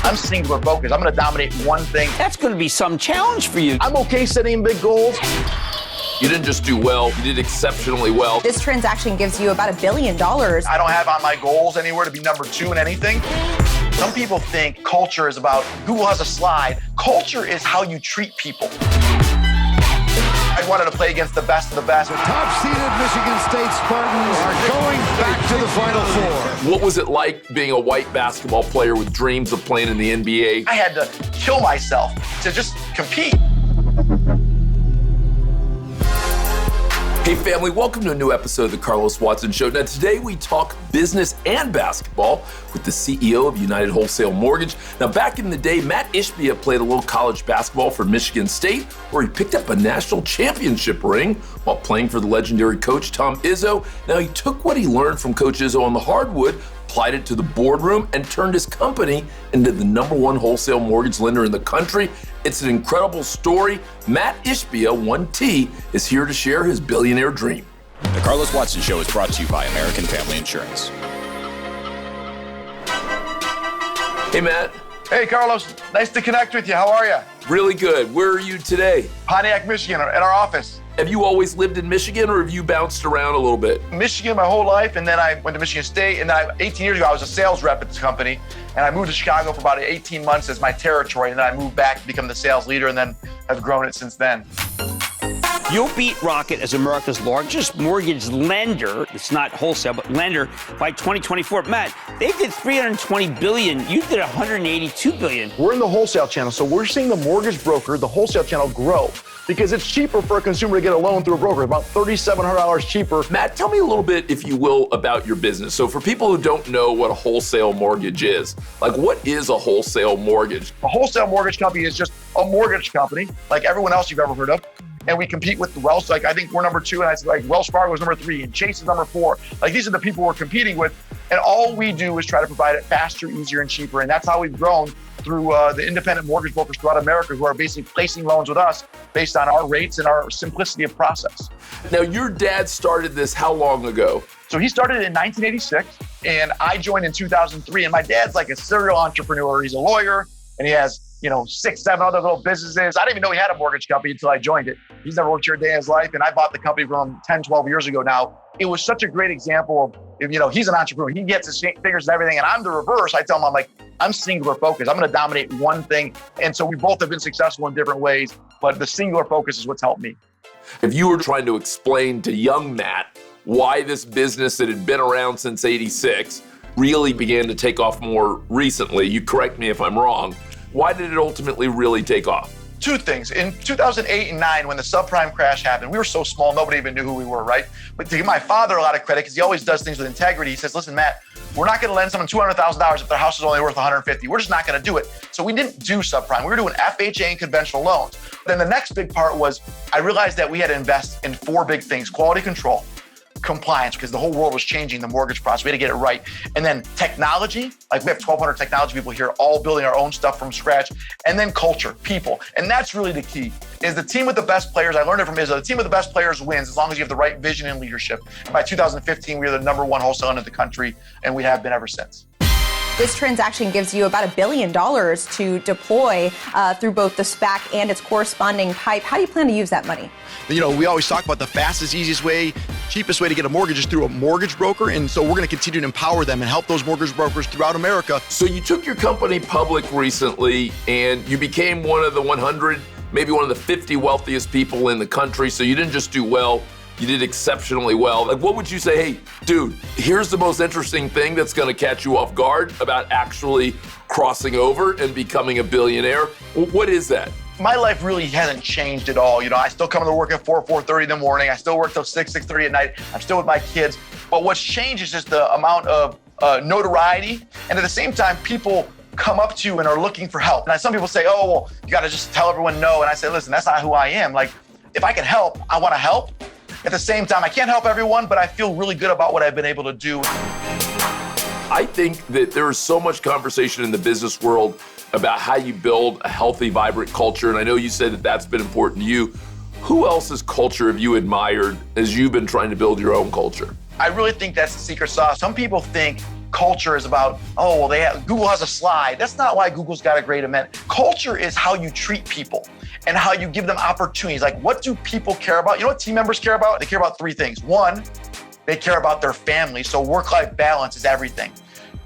I'm singular focused. I'm going to dominate one thing. That's going to be some challenge for you. I'm okay setting big goals. You didn't just do well, you did exceptionally well. This transaction gives you about $1 billion. I don't have on my goals anywhere to be number 2 in anything. Some people think culture is about Google has a slide. Culture is how you treat people. I wanted to play against the best of the best. Top-seeded Michigan State Spartans are going back to the Final Four. What was it like being a white basketball player with dreams of playing in the NBA? I had to kill myself to just compete. Hey family, welcome to a new episode of the Carlos Watson Show. Now today we talk business and basketball with the CEO of United Wholesale Mortgage. Now back in the day, Matt Ishbia played a little college basketball for Michigan State, where he picked up a national championship ring while playing for the legendary coach Tom Izzo. Now he took what he learned from Coach Izzo on the hardwood, applied it to the boardroom, and turned his company into the #1 wholesale mortgage lender in the country. It's an incredible story. Matt Ishbia, 1T, is here to share his billionaire dream. The Carlos Watson Show is brought to you by American Family Insurance. Hey Matt. Hey, Carlos. Nice to connect with you. How are you? Really good. Where are you today? Pontiac, Michigan, at our office. Have you always lived in Michigan, or have you bounced around a little bit? Michigan my whole life, and then I went to Michigan State, and then 18 years ago, I was a sales rep at this company, and I moved to Chicago for about 18 months as my territory, and then I moved back to become the sales leader, and then have grown it since then. You'll beat Rocket as America's largest mortgage lender. It's not wholesale, but lender by 2024. Matt, they did $320 billion. You did $182 billion. We're in the wholesale channel, so we're seeing the mortgage broker, the wholesale channel, grow because it's cheaper for a consumer to get a loan through a broker, about $3,700 cheaper. Matt, tell me a little bit, if you will, about your business. So for people who don't know what a wholesale mortgage is, like what is a wholesale mortgage? A wholesale mortgage company is just a mortgage company like everyone else you've ever heard of. And we compete with the Wells. Like, I think we're number 2, and I said, like, Wells Fargo is number 3, and Chase is number 4. Like, these are the people we're competing with. And all we do is try to provide it faster, easier, and cheaper. And that's how we've grown through the independent mortgage brokers throughout America who are basically placing loans with us based on our rates and our simplicity of process. Now, your dad started this how long ago? So he started in 1986, and I joined in 2003. And my dad's like a serial entrepreneur. He's a lawyer, and he has 6, 7 other little businesses. I didn't even know he had a mortgage company until I joined it. He's never worked here a day in his life. And I bought the company from him 10, 12 years ago now. It was such a great example of, he's an entrepreneur. He gets his figures and everything. And I'm the reverse. I tell him, I'm singular focused. I'm going to dominate one thing. And so we both have been successful in different ways, but the singular focus is what's helped me. If you were trying to explain to young Matt why this business that had been around since '86 really began to take off more recently, you correct me if I'm wrong, why did it ultimately really take off? 2 things. In 2008 and 9, when the subprime crash happened, we were so small, nobody even knew who we were, right? But to give my father a lot of credit, because he always does things with integrity, he says, listen, Matt, we're not going to lend someone $200,000 if their house is only worth $150,000. We're just not going to do it. So we didn't do subprime. We were doing FHA and conventional loans. Then the next big part was I realized that we had to invest in 4 big things: quality control, compliance, because the whole world was changing the mortgage process. We had to get it right. And then technology, like we have 1,200 technology people here, all building our own stuff from scratch. And then culture, people. And that's really the key, is the team with the best players. I learned it from Izzo. The team with the best players wins as long as you have the right vision and leadership. And by 2015, we were the #1 wholesaler in the country, and we have been ever since. This transaction gives you about $1 billion to deploy through both the SPAC and its corresponding PIPE. How do you plan to use that money? We always talk about the fastest, easiest way, cheapest way to get a mortgage is through a mortgage broker. And so we're going to continue to empower them and help those mortgage brokers throughout America. So you took your company public recently and you became one of the 100, maybe one of the 50 wealthiest people in the country. So you didn't just do well, you did exceptionally well. Like, what would you say, hey, dude, here's the most interesting thing that's going to catch you off guard about actually crossing over and becoming a billionaire? What is that? My life really hasn't changed at all. I still come to work at 4:30 in the morning. I still work till 6:30 at night. I'm still with my kids. But what's changed is just the amount of notoriety. And at the same time, people come up to you and are looking for help. And some people say, oh, well, you got to just tell everyone no. And I say, listen, that's not who I am. Like, if I can help, I want to help. At the same time, I can't help everyone, but I feel really good about what I've been able to do. I think that there is so much conversation in the business world about how you build a healthy, vibrant culture. And I know you said that that's been important to you. Who else's culture have you admired as you've been trying to build your own culture? I really think that's the secret sauce. Some people think culture is about, oh, well, Google has a slide. That's not why Google's got a great event. Culture is how you treat people and how you give them opportunities. Like, what do people care about? You know what team members care about? They care about three things. One, they care about their family. So work-life balance is everything.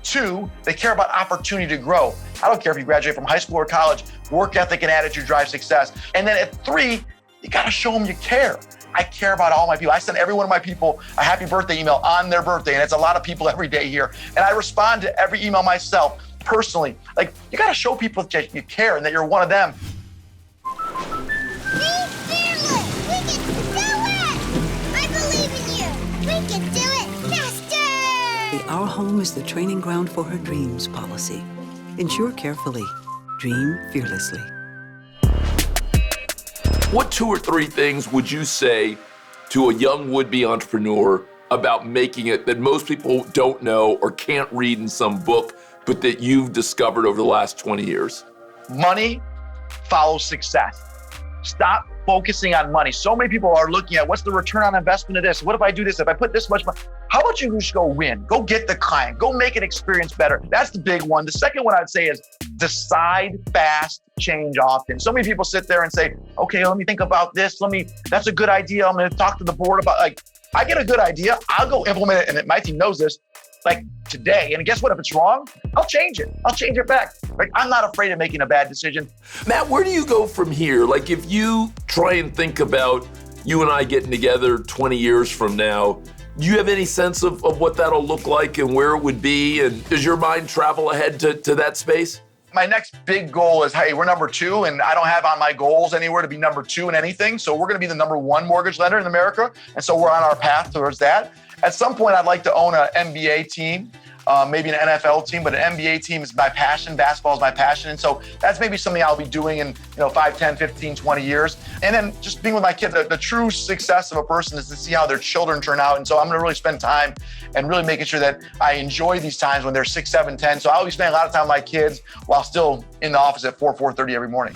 Two, they care about opportunity to grow. I don't care if you graduate from high school or college, work ethic and attitude drive success. And then at three, you gotta show them you care. I care about all my people. I send every one of my people a happy birthday email on their birthday, and it's a lot of people every day here. And I respond to every email myself personally. Like, you gotta show people that you care and that you're one of them. Be fearless! We can do it! I believe in you! We can do it faster! Our home is the training ground for her dreams policy. Insure carefully. Dream fearlessly. What 2 or 3 things would you say to a young would-be entrepreneur about making it that most people don't know or can't read in some book, but that you've discovered over the last 20 years? Money follows success. Stop focusing on money. So many people are looking at what's the return on investment of this? What if I do this? If I put this much money? How about you just go win? Go get the client. Go make an experience better. That's the big one. The second one I'd say is decide fast, change often. So many people sit there and say, okay, let me think about this. That's a good idea. I'm going to talk to the board about, like, I get a good idea. I'll go implement it. And my team knows this, like, today. And guess what? If it's wrong, I'll change it. I'll change it back. Like, I'm not afraid of making a bad decision. Matt, where do you go from here? Like, if you try and think about you and I getting together 20 years from now, do you have any sense of what that'll look like and where it would be? And does your mind travel ahead to that space? My next big goal is, hey, we're number 2, and I don't have on my goals anywhere to be number 2 in anything. So we're going to be the number 1 mortgage lender in America. And so we're on our path towards that. At some point, I'd like to own an NBA team, maybe an NFL team, but an NBA team is my passion. Basketball is my passion. And so that's maybe something I'll be doing in 5, 10, 15, 20 years. And then just being with my kids, the true success of a person is to see how their children turn out. And so I'm going to really spend time and really making sure that I enjoy these times when they're 6, 7, 10. So I'll be spending a lot of time with my kids while still in the office at 4:30 every morning.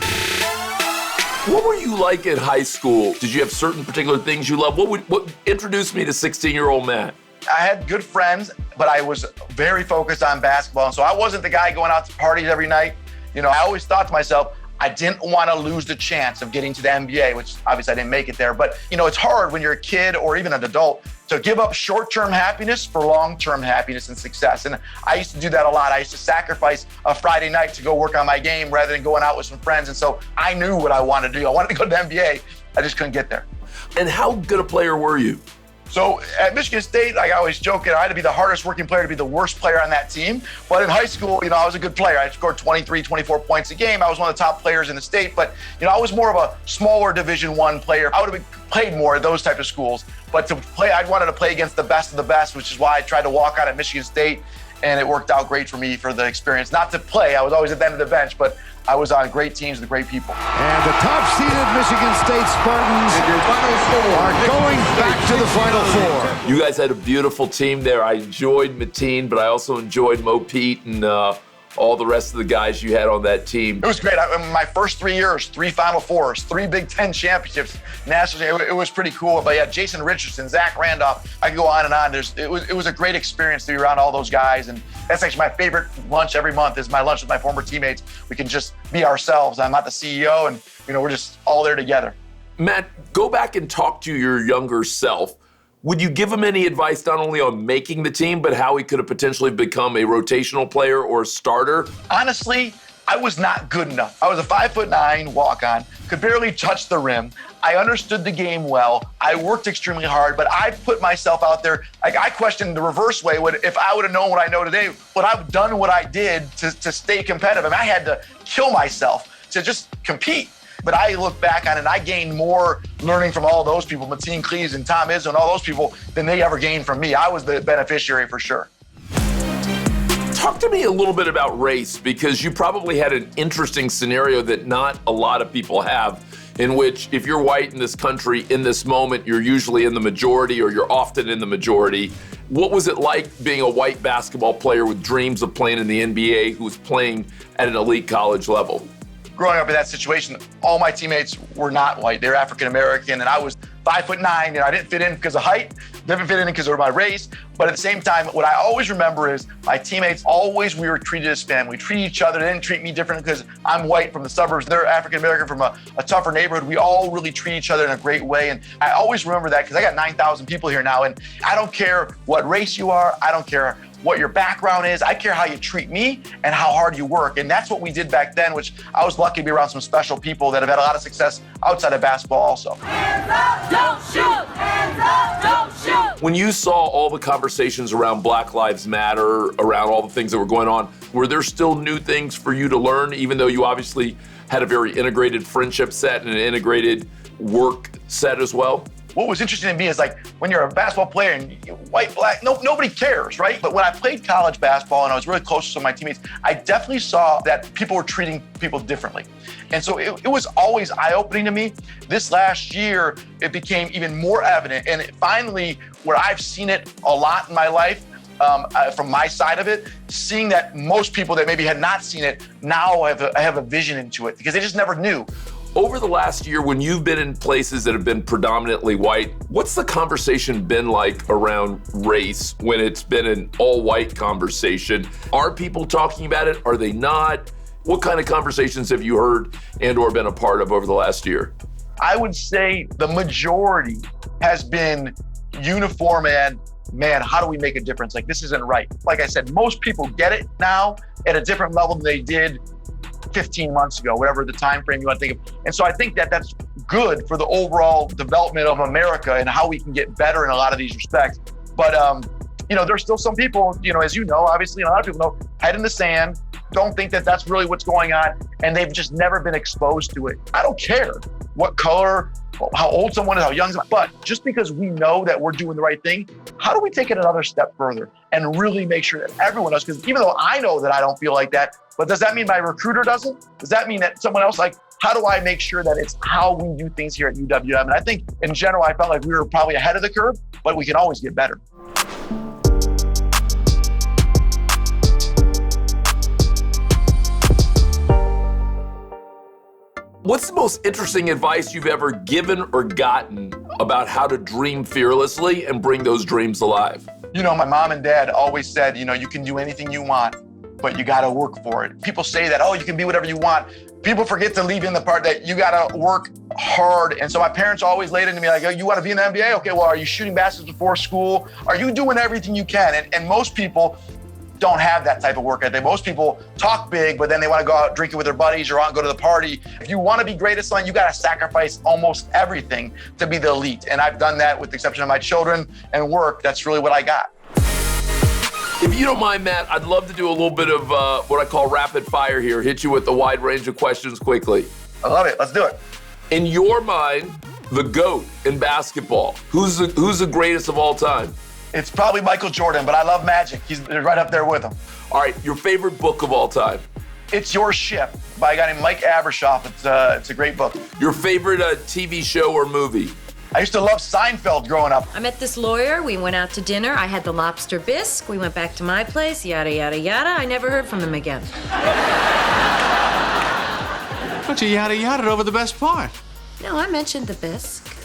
What were you like at high school? Did you have certain particular things you loved? What introduced me to 16-year-old Matt? I had good friends, but I was very focused on basketball. And so I wasn't the guy going out to parties every night. I always thought to myself, I didn't want to lose the chance of getting to the NBA, which obviously I didn't make it there. But, it's hard when you're a kid or even an adult to give up short-term happiness for long-term happiness and success. And I used to do that a lot. I used to sacrifice a Friday night to go work on my game rather than going out with some friends. And so I knew what I wanted to do. I wanted to go to the NBA. I just couldn't get there. And how good a player were you? So at Michigan State, like I always joke, I had to be the hardest working player to be the worst player on that team. But in high school, I was a good player. I scored 23, 24 points a game. I was one of the top players in the state. But, I was more of a smaller Division I player. I would have played more at those type of schools. But to play, I wanted to play against the best of the best, which is why I tried to walk on at Michigan State. And it worked out great for me for the experience. Not to play, I was always at the end of the bench, but I was on great teams with great people. And the top-seeded Michigan State Spartans are going back to the Final Four. You guys had a beautiful team there. I enjoyed Mateen, but I also enjoyed Mo Pete and all the rest of the guys you had on that team. It was great. My first 3 years, 3 Final Fours, 3 Big Ten championships, nationally. It was pretty cool. But yeah, Jason Richardson, Zach Randolph, I could go on and on. It was a great experience to be around all those guys. And that's actually my favorite lunch every month is my lunch with my former teammates. We can just be ourselves. I'm not the CEO, and we're just all there together. Matt, go back and talk to your younger self. Would you give him any advice not only on making the team, but how he could have potentially become a rotational player or a starter? Honestly, I was not good enough. I was a 5'9" walk-on, could barely touch the rim. I understood the game well. I worked extremely hard, but I put myself out there. Like, I questioned the reverse way. If I would have known what I know today, would I have done what I did to stay competitive? I had to kill myself to just compete. But I look back on it, and I gained more learning from all those people, Mateen Cleaves and Tom Izzo and all those people, than they ever gained from me. I was the beneficiary for sure. Talk to me a little bit about race, because you probably had an interesting scenario that not a lot of people have, in which if you're white in this country, in this moment, you're usually in the majority or you're often in the majority. What was it like being a white basketball player with dreams of playing in the NBA who was playing at an elite college level? Growing up in that situation, all my teammates were not white. They were African American, and I was 5'9", I didn't fit in because of height, didn't fit in because of my race. But at the same time, what I always remember is my teammates, we were treated as family. We treated each other. They didn't treat me different because I'm white from the suburbs. They're African-American from a tougher neighborhood. We all really treat each other in a great way. And I always remember that because I got 9,000 people here now. And I don't care what race you are. I don't care what your background is. I care how you treat me and how hard you work. And that's what we did back then, which I was lucky to be around some special people that have had a lot of success outside of basketball also. Hands up, don't shoot! Hands up, don't shoot! When you saw all the conversations around Black Lives Matter, around all the things that were going on, were there still new things for you to learn, even though you obviously had a very integrated friendship set and an integrated work set as well? What was interesting to me is like when you're a basketball player and you're white, black, nobody cares, right? But when I played college basketball and I was really close to some of my teammates, I definitely saw that people were treating people differently. And so it was always eye-opening to me. This last year, it became even more evident. And finally, where I've seen it a lot in my life, from my side of it, seeing that most people that maybe had not seen it now have a vision into it because they just never knew. Over the last year, when you've been in places that have been predominantly white, what's the conversation been like around race when it's been an all-white conversation? Are people talking about it? Are they not? What kind of conversations have you heard and or been a part of over the last year? I would say the majority has been uniform and, man, how do we make a difference? Like, this isn't right. Like I said, most people get it now at a different level than they did 15 months ago, whatever the time frame you want to think of. And so I think that that's good for the overall development of America and how we can get better in a lot of these respects. But, there's still some people, as you know, obviously, and a lot of people know, head in the sand, don't think that that's really what's going on, and they've just never been exposed to it. I don't care what color, how old someone is, how young someone is, but just because we know that we're doing the right thing, how do we take it another step further and really make sure that everyone does? Because even though I know that I don't feel like that, but does that mean my recruiter doesn't? Does that mean that someone else, how do I make sure that it's how we do things here at UWM? And I think in general, I felt like we were probably ahead of the curve, but we can always get better. What's the most interesting advice you've ever given or gotten about how to dream fearlessly and bring those dreams alive? My mom and dad always said, you can do anything you want, but you got to work for it. People say that, you can be whatever you want. People forget to leave in the part that you got to work hard. And so my parents always laid into me like, you want to be in the NBA? Okay, well, are you shooting baskets before school? Are you doing everything you can? And most people don't have that type of work ethic. Most people talk big, but then they want to go out drinking with their buddies or out and go to the party. If you want to be great at something, you got to sacrifice almost everything to be the elite. And I've done that with the exception of my children and work. That's really what I got. If you don't mind, Matt, I'd love to do a little bit of what I call rapid fire here, hit you with a wide range of questions quickly. I love it. Let's do it. In your mind, the GOAT in basketball, who's the greatest of all time? It's probably Michael Jordan, but I love Magic. He's right up there with him. All right, your favorite book of all time? It's Your Ship by a guy named Mike Abershoff. It's a great book. Your favorite TV show or movie? I used to love Seinfeld growing up. I met this lawyer. We went out to dinner. I had the lobster bisque. We went back to my place, yada, yada, yada. I never heard from him again. But you yada-yada over the best part. No, I mentioned the bisque.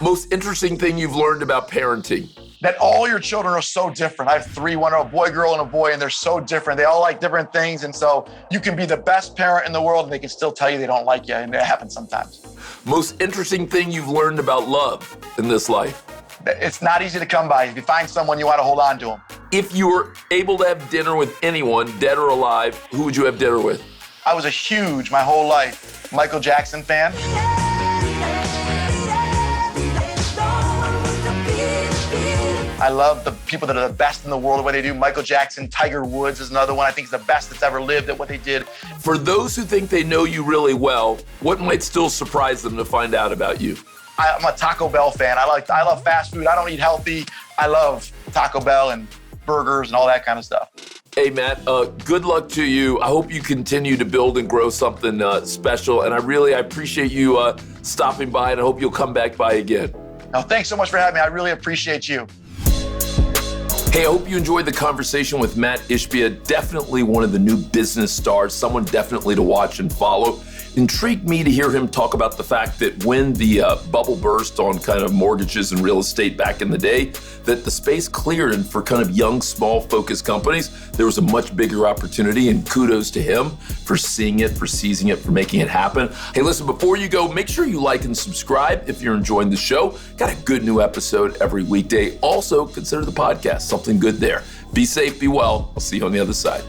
Most interesting thing you've learned about parenting? That all your children are so different. I have three, one a boy, girl, and a boy, and they're so different. They all like different things, and so you can be the best parent in the world, and they can still tell you they don't like you, and it happens sometimes. Most interesting thing you've learned about love in this life? It's not easy to come by. If you find someone, you want to hold on to them. If you were able to have dinner with anyone, dead or alive, who would you have dinner with? I was a huge, my whole life, Michael Jackson fan. I love the people that are the best in the world at what they do. Michael Jackson, Tiger Woods is another one I think is the best that's ever lived at what they did. For those who think they know you really well, what might still surprise them to find out about you? I'm a Taco Bell fan. I love fast food. I don't eat healthy. I love Taco Bell and burgers and all that kind of stuff. Hey, Matt, good luck to you. I hope you continue to build and grow something special. And I appreciate you stopping by, and I hope you'll come back by again. No, thanks so much for having me. I really appreciate you. Hey, I hope you enjoyed the conversation with Matt Ishbia. Definitely one of the new business stars, someone definitely to watch and follow. Intrigued me to hear him talk about the fact that when the bubble burst on kind of mortgages and real estate back in the day, that the space cleared, and for kind of young, small, focused companies, there was a much bigger opportunity, and kudos to him for seeing it, for seizing it, for making it happen. Hey, listen, before you go, make sure you like and subscribe if you're enjoying the show. Got a good new episode every weekday. Also, consider the podcast, something good there. Be safe, be well. I'll see you on the other side.